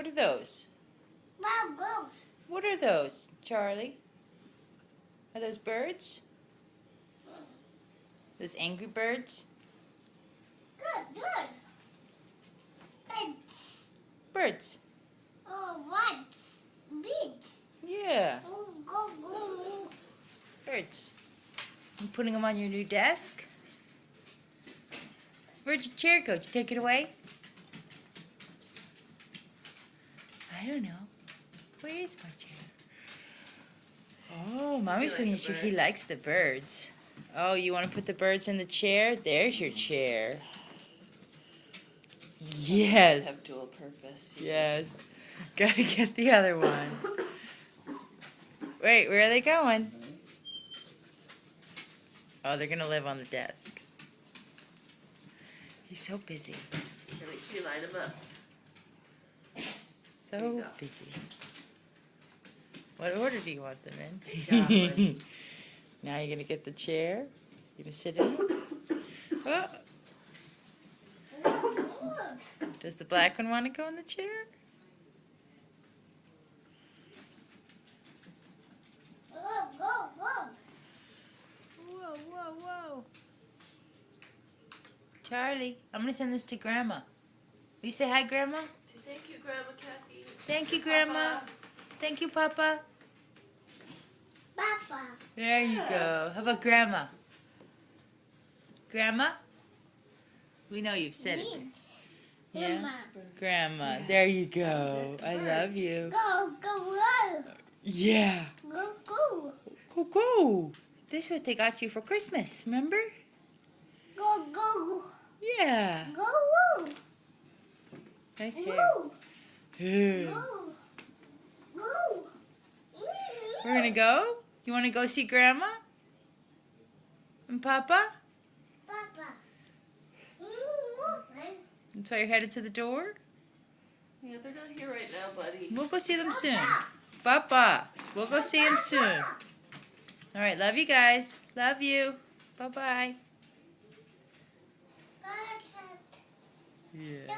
What are those? Wow, go. What are those, Charlie? Are those birds? Those angry birds? Good, good. Good. Birds. Oh, what? Big. Yeah, Oh, go, go. birds. You putting them on your new desk? Where'd your chair go? Did you take it away? I don't know. Where is my chair? Oh, Mommy's like looking the at you. He birds? likes the birds. Oh, you want to put the birds in the chair? There's your chair. Yes. Have dual purpose. Yes. Gotta get the other one. Wait, where are they going? Oh, they're gonna live on the desk. He's so busy. Here, make sure you line them up. There you So go. busy. What order do you want them in? Good job, Lynn. Now you're gonna get the chair. You're gonna sit in it. Oh, Look. does the black one want to go in the chair? Look, go, go. Whoa, whoa, whoa. Charlie, I'm gonna send this to Grandma. Will you say hi, Grandma? Thank you, Grandma Kathy. Thank you, Grandma. Papa. Thank you, Papa. Papa. There you go. How about Grandma? Grandma? We know you've said it. Me. Yeah? Mama. Grandma. Yeah. There you go. That was it. I Birds. love you. Go, go, go. Yeah. Go, go. Go, go. This is what they got you for Christmas, remember? Go, go. Yeah. Go, go. Nice hair. Go, Yeah. go. Go. We're gonna go? You wanna go see Grandma? And Papa? Papa. And so you're headed to the door? Yeah, they're not here right now, buddy. We'll go see them soon. Papa. We'll go see them soon. Alright, love you guys. Love you. Bye-bye. Yeah.